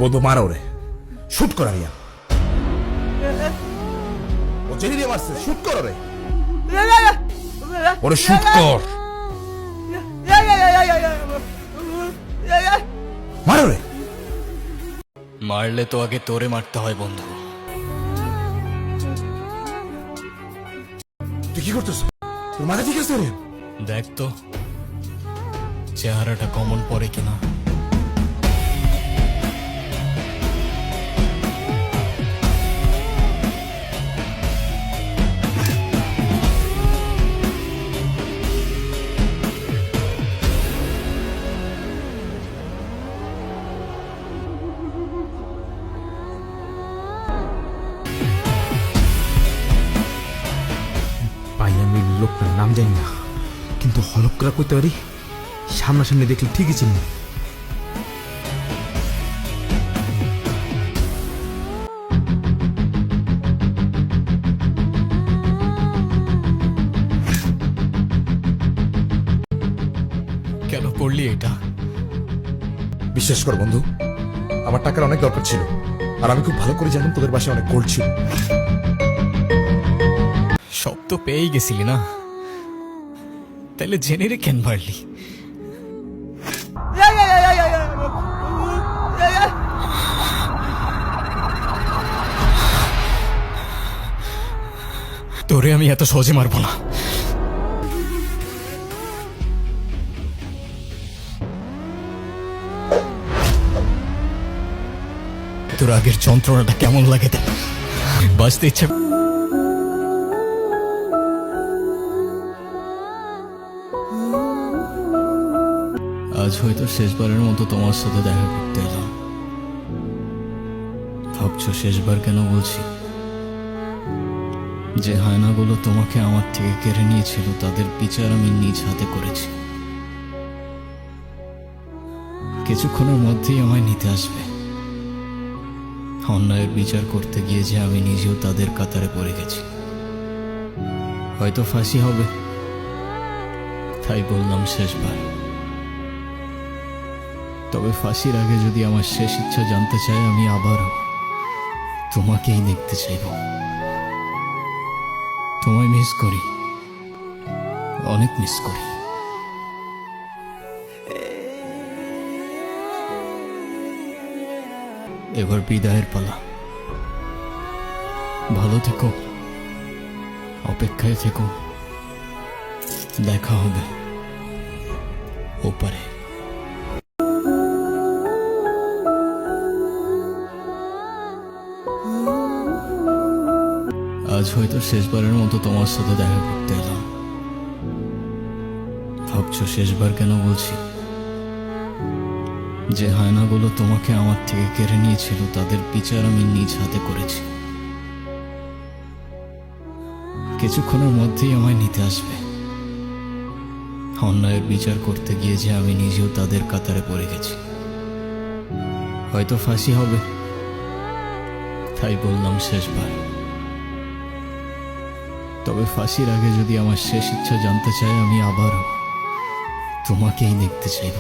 বন্ধু মারা ওরে, শুট কর আরিয়ান। ও জেনে দিয়ে মারছে, শুট কর ওরে, ওরে শুট কর, মার ওরে। মারলে তো আগে তোরে মারতে হয় বন্ধু। তুই কি করতেছ? তোর মাথা ঠিক আছে আরিয়ান? দেখ তো চেহারাটা কমন পড়ে কিনা। ভাই আমি লোকটার নাম জানি না, কিন্তু হলক করে করতে পারি, সামনাসামনি দেখলে ঠিকই চিনি। কেন করলি এটা? বিশ্বাস কর বন্ধু, আমার টাকার অনেক দরকার ছিল, আর আমি খুব ভালো করে জানতাম তোদের বাসায় অনেক গোল্ড ছিল। সব তো পেয়েই গেছিলি না, তাহলে জেনে রে কেন মারলি? তোরে আমি এত সহজে মারবো না। তোর আগের যন্ত্রণাটা কেমন লাগে দেখ, বাঁচতে ইচ্ছে। আজ হয়তো শেষবারের মতো তোমার সাথে দেখা করতে এলাম। ভাবছো শেষবার কেন বলছি? যে হায়নাগুলো তোমাকে আমার থেকে কেড়ে নিয়েছিল তাদের বিচার আমি নিজ হাতে করেছি। কিছুক্ষণের মধ্যেই আমায় নিতে আসবে। অন্যায়ের বিচার করতে গিয়ে যে আমি নিজেও তাদের কাতারে পড়ে গেছি। হয়তো ফাঁসি হবে, তাই বললাম শেষবার। তবে ফাঁসির আগে যদি আমার শেষ ইচ্ছা জানতে চাই, আমি আবারও তোমাকেই দেখতে চাইব। তোমায় মিস করি, অনেক মিস করি। এবার বিদায়ের পালা। ভালো থেকো, অপেক্ষায় থেকো, দেখা হবে ওপারে। আজ হয়তো শেষবারের মতো তোমার সাথে দেখা করতে এলাম। ভাবছো শেষবার কেন বলছি? যে হায়নাগুলো তোমাকে আমার থেকে কেড়ে নিয়েছিল তাদের বিচার আমি নিজ হাতে করেছি। কিছুক্ষণের মধ্যেই আমায় নিতে আসবে। অন্যায়ের বিচার করতে গিয়ে যে আমি নিজেও তাদের কাতারে পড়ে গেছি। হয়তো ফাঁসি হবে, তাই বললাম শেষবার। তবে ফাঁসির আগে যদি আমার শেষ ইচ্ছা জানতে চাই, আমি আবারও তোমাকেই দেখতে চাইব।